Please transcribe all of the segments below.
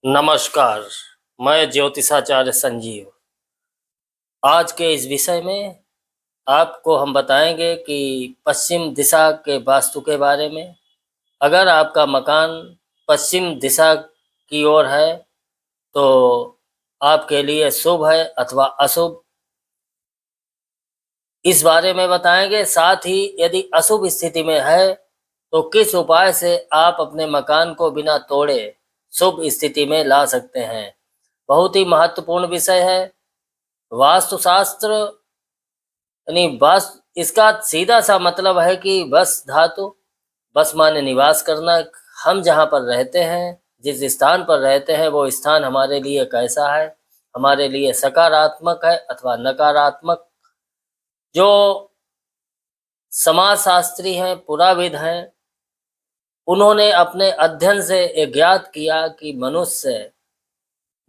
नमस्कार, मैं ज्योतिषाचार्य संजीव। आज के इस विषय में आपको हम बताएंगे कि पश्चिम दिशा के वास्तु के बारे में। अगर आपका मकान पश्चिम दिशा की ओर है, तो आपके लिए शुभ है अथवा अशुभ, इस बारे में बताएंगे। साथ ही यदि अशुभ स्थिति में है, तो किस उपाय से आप अपने मकान को बिना तोड़े शुभ स्थिति में ला सकते हैं। बहुत ही महत्वपूर्ण विषय है। वास्तुशास्त्र यानी वास्तु, इसका सीधा सा मतलब है कि बस धातु, बस माने निवास करना। हम जहाँ पर रहते हैं, जिस स्थान पर रहते हैं, वो स्थान हमारे लिए कैसा है, हमारे लिए सकारात्मक है अथवा नकारात्मक। जो समाजशास्त्री हैं, पुराविद हैं, उन्होंने अपने अध्ययन से ये ज्ञात किया कि मनुष्य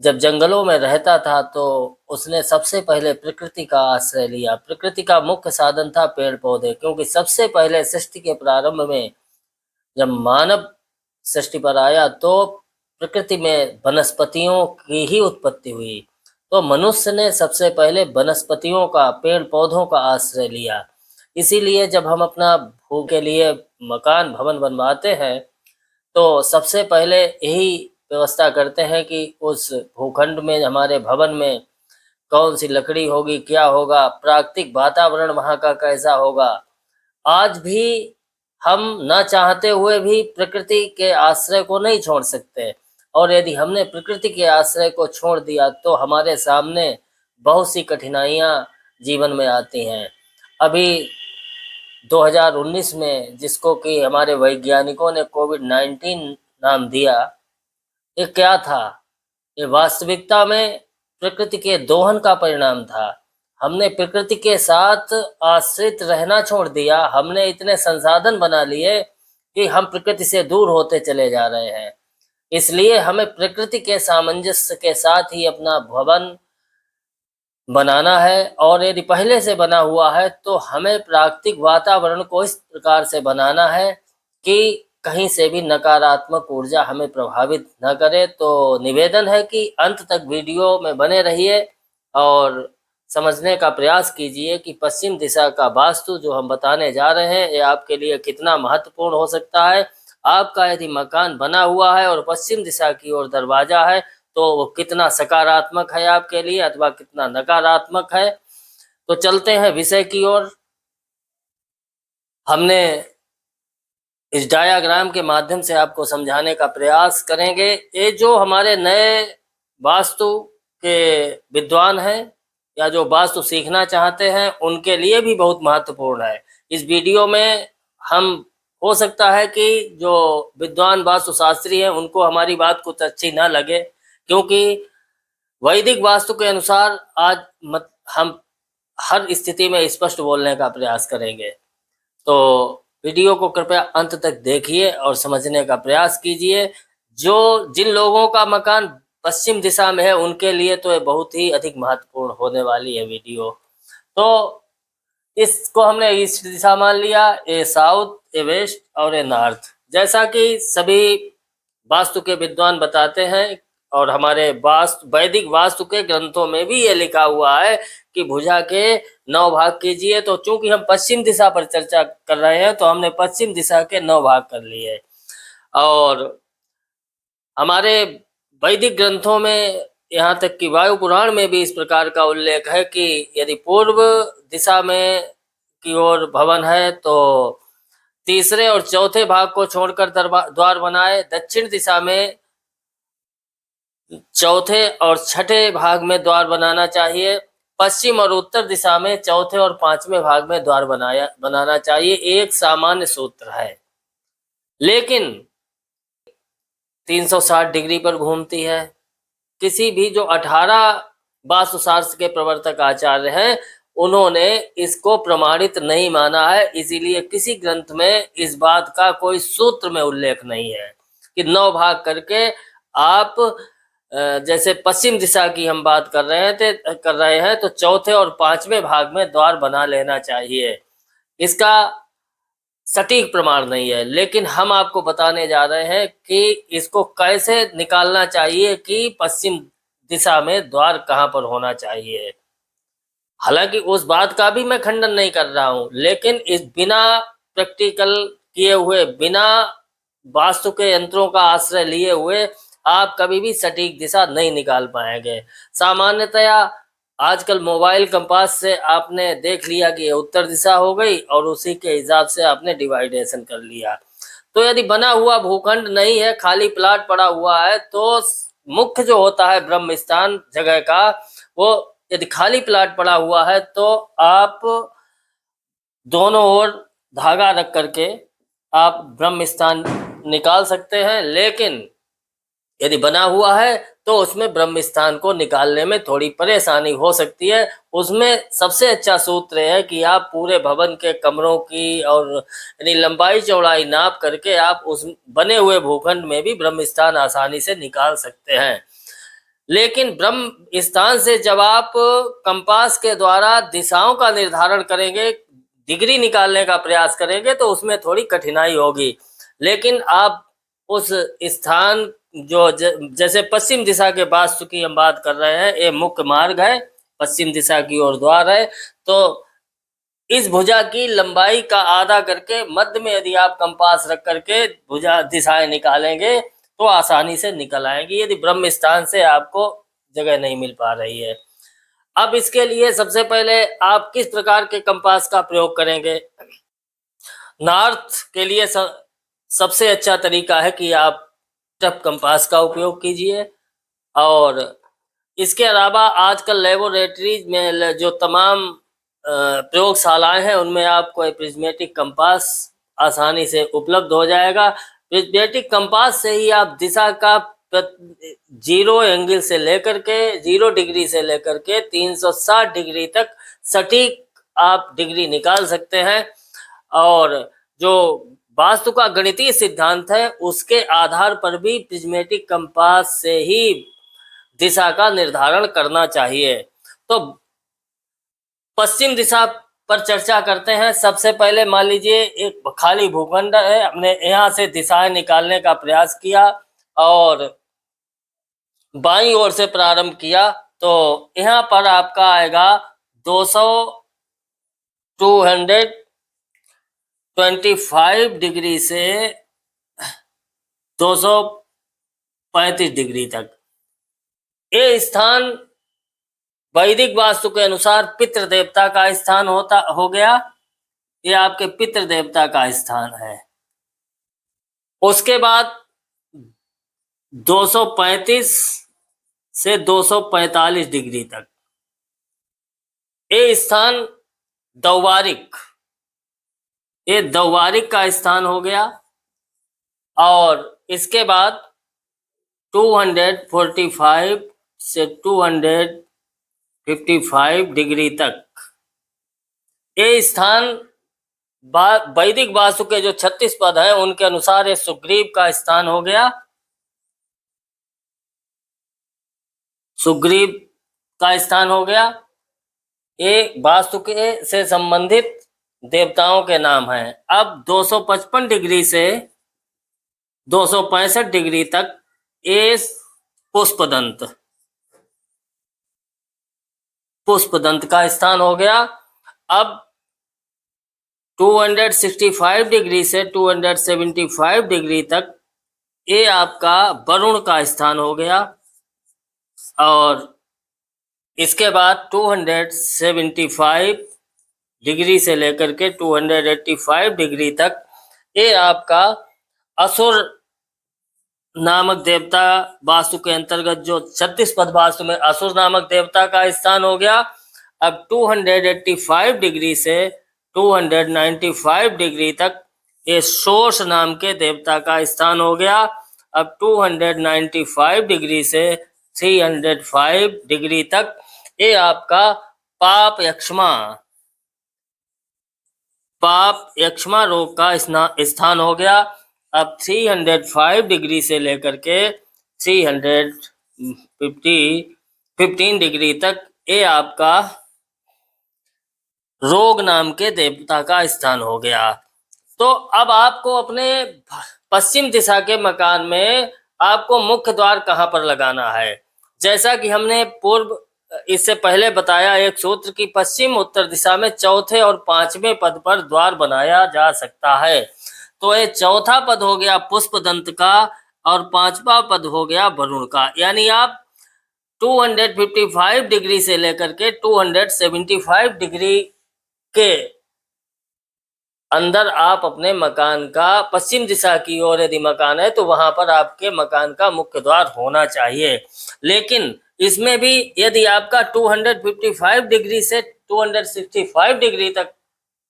जब जंगलों में रहता था, तो उसने सबसे पहले प्रकृति का आश्रय लिया। प्रकृति का मुख्य साधन था पेड़ पौधे, क्योंकि सबसे पहले सृष्टि के प्रारंभ में जब मानव सृष्टि पर आया, तो प्रकृति में वनस्पतियों की ही उत्पत्ति हुई। तो मनुष्य ने सबसे पहले वनस्पतियों का, पेड़ पौधों का आश्रय लिया। इसीलिए जब हम अपना भू के लिए मकान भवन बनवाते हैं, तो सबसे पहले यही व्यवस्था करते हैं कि उस भूखंड में, हमारे भवन में कौन सी लकड़ी होगी, क्या होगा, प्राकृतिक वातावरण वहाँ का कैसा होगा। आज भी हम ना चाहते हुए भी प्रकृति के आश्रय को नहीं छोड़ सकते, और यदि हमने प्रकृति के आश्रय को छोड़ दिया, तो हमारे सामने बहुत सी कठिनाइयाँ जीवन में आती हैं। अभी 2019 में, जिसको कि हमारे वैज्ञानिकों ने कोविड-19 नाम दिया, ये क्या था? ये वास्तविकता में प्रकृति के दोहन का परिणाम था। हमने प्रकृति के साथ आश्रित रहना छोड़ दिया। हमने इतने संसाधन बना लिए कि हम प्रकृति से दूर होते चले जा रहे हैं। इसलिए हमें प्रकृति के सामंजस्य के साथ ही अपना भवन बनाना है, और यदि पहले से बना हुआ है, तो हमें प्राकृतिक वातावरण को इस प्रकार से बनाना है कि कहीं से भी नकारात्मक ऊर्जा हमें प्रभावित न करे। तो निवेदन है कि अंत तक वीडियो में बने रहिए और समझने का प्रयास कीजिए कि पश्चिम दिशा का वास्तु जो हम बताने जा रहे हैं, ये आपके लिए कितना महत्वपूर्ण हो सकता है। आपका यदि मकान बना हुआ है और पश्चिम दिशा की ओर दरवाजा है, तो वो कितना सकारात्मक है आपके लिए अथवा कितना नकारात्मक है। तो चलते हैं विषय की ओर। हमने इस डायाग्राम के माध्यम से आपको समझाने का प्रयास करेंगे। ये जो हमारे नए वास्तु के विद्वान हैं, या जो वास्तु सीखना चाहते हैं, उनके लिए भी बहुत महत्वपूर्ण है। इस वीडियो में हम, हो सकता है कि जो विद्वान वास्तुशास्त्री हैं, उनको हमारी बात कुछ अच्छी ना लगे, क्योंकि वैदिक वास्तु के अनुसार आज हम हर स्थिति में स्पष्ट बोलने का प्रयास करेंगे। तो वीडियो को कृपया अंत तक देखिए और समझने का प्रयास कीजिए। जो जिन लोगों का मकान पश्चिम दिशा में है, उनके लिए तो ये बहुत ही अधिक महत्वपूर्ण होने वाली है वीडियो। तो इसको हमने ईस्ट दिशा मान लिया, ये साउथ, ये वेस्ट और ये नॉर्थ। जैसा कि सभी वास्तु के विद्वान बताते हैं, और हमारे वास्तु, वैदिक वास्तु के ग्रंथों में भी ये लिखा हुआ है कि भुजा के 9 भाग कीजिए। तो चूंकि हम पश्चिम दिशा पर चर्चा कर रहे हैं, तो हमने पश्चिम दिशा के 9 भाग कर लिए। और हमारे वैदिक ग्रंथों में, यहाँ तक कि वायु पुराण में भी इस प्रकार का उल्लेख है कि यदि पूर्व दिशा में की ओर भवन है, तो तीसरे और चौथे भाग को छोड़कर द्वार बनाए। दक्षिण दिशा में चौथे और छठे भाग में द्वार बनाना चाहिए। पश्चिम और उत्तर दिशा में चौथे और पांचवें भाग में द्वार बनाना चाहिए। एक सामान्य सूत्र है, लेकिन 360 डिग्री पर घूमती है। किसी भी जो 18 वास्तुशास्त्र के प्रवर्तक आचार्य हैं, उन्होंने इसको प्रमाणित नहीं माना है। इसीलिए किसी ग्रंथ में इस बात का कोई सूत्र में उल्लेख नहीं है कि 9 भाग करके आप, जैसे पश्चिम दिशा की हम बात कर रहे हैं, तो चौथे और पांचवें भाग में द्वार बना लेना चाहिए। इसका सटीक प्रमाण नहीं है, लेकिन हम आपको बताने जा रहे हैं कि इसको कैसे निकालना चाहिए कि पश्चिम दिशा में द्वार कहाँ पर होना चाहिए। हालांकि उस बात का भी मैं खंडन नहीं कर रहा हूं, लेकिन इस बिना प्रैक्टिकल किए हुए, बिना वास्तु के यंत्रों का आश्रय लिए हुए आप कभी भी सटीक दिशा नहीं निकाल पाएंगे। सामान्यतया आजकल मोबाइल कंपास से आपने देख लिया कि ये उत्तर दिशा हो गई और उसी के हिसाब से आपने डिवाइडेशन कर लिया। तो यदि बना हुआ भूखंड नहीं है, खाली प्लाट पड़ा हुआ है, तो मुख्य जो होता है ब्रह्म स्थान जगह का, वो यदि खाली प्लाट पड़ा हुआ है तो आप दोनों ओर धागा रख करके आप ब्रह्म स्थान निकाल सकते हैं। लेकिन यदि बना हुआ है तो उसमें ब्रह्म स्थान को निकालने में थोड़ी परेशानी हो सकती है। उसमें सबसे अच्छा सूत्र है कि आप पूरे भवन के कमरों की और यानी लंबाई चौड़ाई नाप करके आप उस बने हुए भूखंड में भी ब्रह्म स्थान आसानी से निकाल सकते हैं। लेकिन ब्रह्म स्थान से जब आप कंपास के द्वारा दिशाओं का निर्धारण करेंगे, डिग्री निकालने का प्रयास करेंगे, तो उसमें थोड़ी कठिनाई होगी। लेकिन आप उस स्थान जो जैसे पश्चिम दिशा के वास्तु की हम बात कर रहे हैं, ये मुख्य मार्ग है, पश्चिम दिशा की ओर द्वार है, तो इस भुजा की लंबाई का आधा करके मध्य में यदि आप कंपास रख करके भुजा दिशाएं निकालेंगे तो आसानी से निकल आएगी, यदि ब्रह्म स्थान से आपको जगह नहीं मिल पा रही है। अब इसके लिए सबसे पहले आप किस प्रकार के कंपास का प्रयोग करेंगे? नॉर्थ के लिए सबसे अच्छा तरीका है कि आप टफ कंपास का उपयोग कीजिए। और इसके अलावा आजकल लेबोरेटरीज में जो तमाम प्रयोगशालाएं हैं, उनमें आपको प्रिज्मेटिक कंपास आसानी से उपलब्ध हो जाएगा। प्रिज्मेटिक कंपास से ही आप दिशा का 0 एंगल से लेकर के 0 डिग्री से लेकर के 360 डिग्री तक सटीक आप डिग्री निकाल सकते हैं। और जो वास्तु का गणितीय सिद्धांत है, उसके आधार पर भी प्रिज्मेटिक कंपास से ही दिशा का निर्धारण करना चाहिए। तो पश्चिम दिशा पर चर्चा करते हैं। सबसे पहले मान लीजिए एक खाली भूखंड है, हमने यहाँ से दिशाएं निकालने का प्रयास किया और बाईं ओर से प्रारंभ किया, तो यहाँ पर आपका आएगा 225 डिग्री से 235 डिग्री तक। ये स्थान वैदिक वास्तु के अनुसार पितृ देवता का स्थान हो गया। ये आपके पितृ देवता का स्थान है। उसके बाद 235 से 245 डिग्री तक ये स्थान दौवारिक का स्थान हो गया। और इसके बाद 245 से 255 डिग्री तक ये स्थान वैदिक वास्तु के जो 36 पद हैं उनके अनुसार ये सुग्रीव का स्थान हो गया। सुग्रीव का स्थान हो गया। ये वास्तु के से संबंधित देवताओं के नाम हैं। अब 255 डिग्री से 265 डिग्री तक ये पुष्पदंत का स्थान हो गया। अब 265 डिग्री से 275 डिग्री तक ये आपका वरुण का स्थान हो गया। और इसके बाद 275 डिग्री से लेकर के 285 डिग्री तक ये आपका असुर नामक देवता वास्तु के अंतर्गत जो 36 पद वास्तु में असुर नामक देवता का स्थान हो गया। अब 285 डिग्री से 295 डिग्री तक ये सोर्स नाम के देवता का स्थान हो गया। अब 295 डिग्री से 305 डिग्री तक ये आपका पाप यक्ष्मा रोग का स्थान हो गया। अब 305 डिग्री से लेकर के 315 डिग्री तक ये आपका रोग नाम के देवता का स्थान हो गया। तो अब आपको अपने पश्चिम दिशा के मकान में आपको मुख्य द्वार कहाँ पर लगाना है। जैसा कि हमने पूर्व इससे पहले बताया एक सूत्र की पश्चिम उत्तर दिशा में चौथे और पांचवें पद पर द्वार बनाया जा सकता है। तो ये चौथा पद हो गया पुष्पदंत का और पांचवा पद हो गया वरुण का। यानी आप 255 डिग्री से लेकर के 275 डिग्री के अंदर आप अपने मकान का पश्चिम दिशा की ओर यदि मकान है तो वहां पर आपके मकान का मुख्य द्वार होना चाहिए। लेकिन इसमें भी यदि आपका 255 डिग्री से 265 डिग्री तक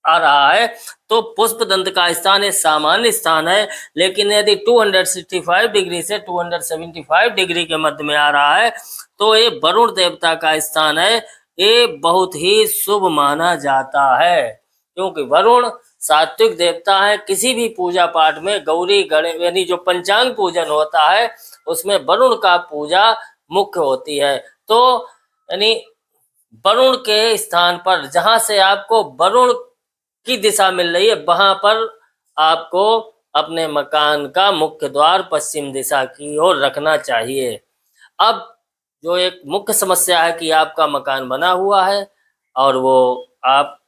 आ रहा है तो पुष्पदंत का स्थान एक सामान्य स्थान है। लेकिन यदि 265 डिग्री से 275 डिग्री के मध्य में आ रहा है तो ये वरुण देवता का स्थान है। ये बहुत ही शुभ माना जाता है क्योंकि वरुण सात्विक देवता है। किसी भी पूजा पाठ में गौरी गणेश यानी जो पंचांग पूजन होता है उसमें वरुण का पूजा मुख्य होती है। तो यानी वरुण के स्थान पर जहां से आपको वरुण की दिशा मिल रही है वहां पर आपको अपने मकान का मुख्य द्वार पश्चिम दिशा की ओर रखना चाहिए। अब जो एक मुख्य समस्या है कि आपका मकान बना हुआ है और वो आप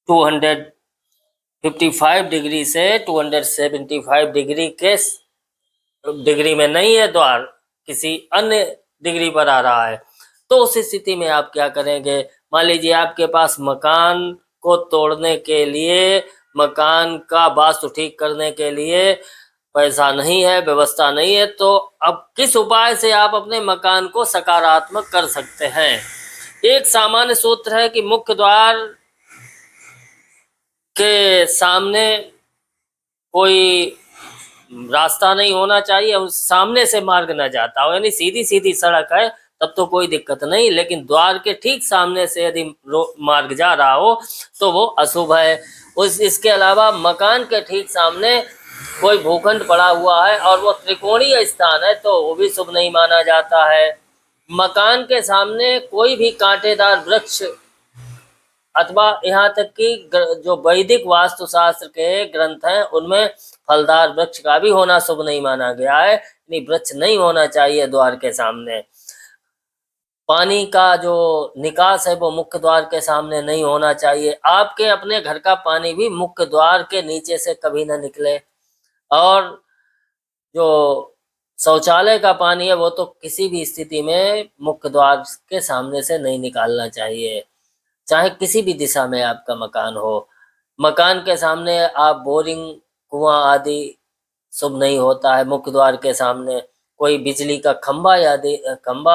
255 डिग्री से 275 डिग्री में नहीं है, द्वार किसी अन्य डिग्री पर आ रहा है। तो उस स्थिति में आप क्या करेंगे। मान लीजिए आपके पास मकान को तोड़ने के लिए, मकान का वास्तु ठीक करने के लिए पैसा नहीं है, व्यवस्था नहीं है, तो अब किस उपाय से आप अपने मकान को सकारात्मक कर सकते हैं। एक सामान्य सूत्र है कि मुख्य द्वार के सामने कोई रास्ता नहीं होना चाहिए, उस सामने से मार्ग न जाता हो, यानी सीधी सीधी सड़क है तब तो कोई दिक्कत नहीं। लेकिन द्वार के ठीक सामने से यदि मार्ग जा रहा हो तो वो अशुभ है। इसके अलावा मकान के ठीक सामने कोई भूखंड पड़ा हुआ है और वो त्रिकोणीय स्थान है तो वो भी शुभ नहीं माना जाता है। मकान के सामने कोई भी कांटेदार वृक्ष अथवा यहाँ तक कि जो वैदिक वास्तुशास्त्र के ग्रंथ हैं उनमें फलदार वृक्ष का भी होना शुभ नहीं माना गया है। यानी वृक्ष नहीं होना चाहिए द्वार के सामने। पानी का जो निकास है वो मुख्य द्वार के सामने नहीं होना चाहिए। आपके अपने घर का पानी भी मुख्य द्वार के नीचे से कभी ना निकले। और जो शौचालय का पानी है वो तो किसी भी स्थिति में मुख्य द्वार के सामने से नहीं निकालना चाहिए, चाहे किसी भी दिशा में आपका मकान हो। मकान के सामने आप बोरिंग, कुआं आदि शुभ नहीं होता है। मुख्य द्वार के सामने कोई बिजली का खंबा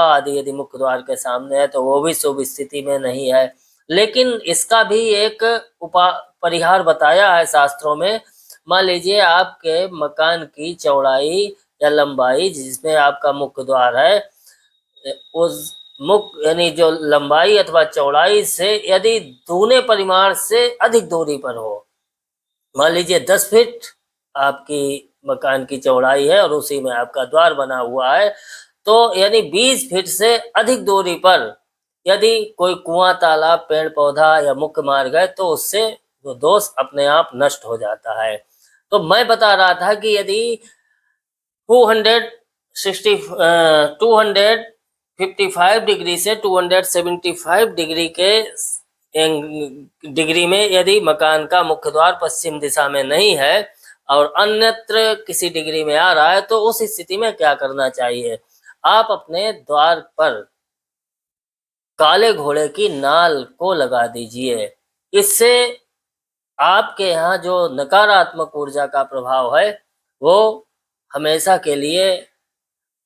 आदि यदि मुख्य द्वार के सामने है तो वो भी शुभ स्थिति में नहीं है। लेकिन इसका भी एक परिहार बताया है शास्त्रों में। मान लीजिए आपके मकान की चौड़ाई या लंबाई जिसमें आपका मुख्य द्वार है, उस मुख्य यानी जो लंबाई अथवा चौड़ाई से यदि दूने परिमाण से अधिक दूरी पर हो, मान लीजिए 10 फीट आपकी मकान की चौड़ाई है और उसी में आपका द्वार बना हुआ है, तो यानी 20 फीट से अधिक दूरी पर यदि कोई कुआं, तालाब, पेड़ पौधा या मुख्य मार्ग है तो उससे वो दोष अपने आप नष्ट हो जाता है। तो मैं बता रहा था कि यदि 255 डिग्री से 275 डिग्री के डिग्री में यदि मकान का मुख्य द्वार पश्चिम दिशा में नहीं है और अन्यत्र किसी डिग्री में आ रहा है तो उस स्थिति में क्या करना चाहिए। आप अपने द्वार पर काले घोड़े की नाल को लगा दीजिए। इससे आपके यहाँ जो नकारात्मक ऊर्जा का प्रभाव है वो हमेशा के लिए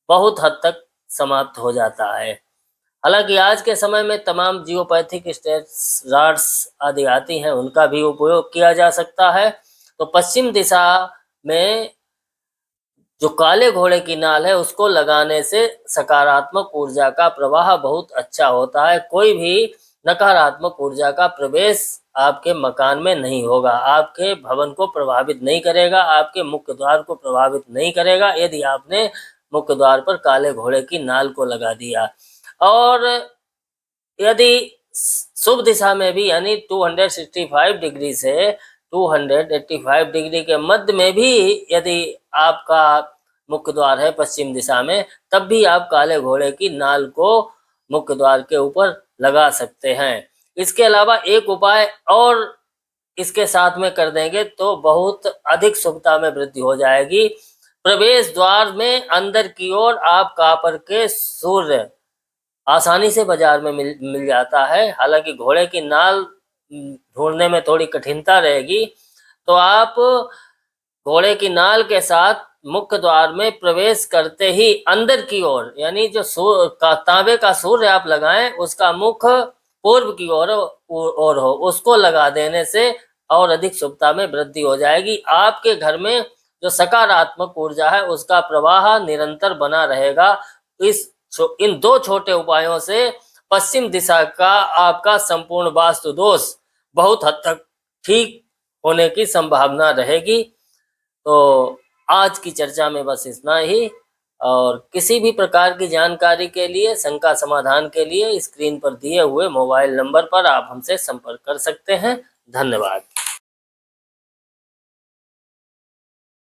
बहुत हद तक समाप्त हो जाता है। हालांकि आज के समय में तमाम जियोपैथिक स्टेट्स राड्स आदि आती हैं, उनका भी उपयोग किया जा सकता है। तो पश्चिम दिशा में जो काले घोड़े की नाल है उसको लगाने से सकारात्मक ऊर्जा का प्रवाह बहुत अच्छा होता है। कोई भी नकारात्मक ऊर्जा का प्रवेश आपके मकान में नहीं होगा, आपके भवन को प्रभावित नहीं करेगा, आपके मुख्य द्वार को प्रभावित नहीं करेगा यदि आपने मुख्य द्वार पर काले घोड़े की नाल को लगा दिया। और यदि शुभ दिशा में भी यानी 265 डिग्री से 285 डिग्री के मध्य में भी यदि आपका मुख्य द्वार है पश्चिम दिशा में, तब भी आप काले घोड़े की नाल को मुख्य द्वार के ऊपर लगा सकते हैं। इसके अलावा एक उपाय और इसके साथ में कर देंगे तो बहुत अधिक शुभता में वृद्धि हो जाएगी। प्रवेश द्वार में अंदर की ओर आप कॉपर के सूर्य आसानी से बाजार में मिल जाता है। हालांकि घोड़े की नाल ढूंढने में थोड़ी कठिनता रहेगी, तो आप घोड़े की नाल के साथ मुख्य द्वार में प्रवेश करते ही अंदर की ओर, यानी जो तांबे का सूर्य आप लगाएं उसका मुख पूर्व की ओर हो, उसको लगा देने से और अधिक शुभता में वृद्धि हो जाएगी। आपके घर में जो सकारात्मक ऊर्जा है उसका प्रवाह निरंतर बना रहेगा। इन दो छोटे उपायों से पश्चिम दिशा का आपका संपूर्ण वास्तु दोष बहुत हद तक ठीक होने की संभावना रहेगी। तो आज की चर्चा में बस इतना ही, और किसी भी प्रकार की जानकारी के लिए, शंका समाधान के लिए स्क्रीन पर दिए हुए मोबाइल नंबर पर आप हमसे संपर्क कर सकते हैं। धन्यवाद।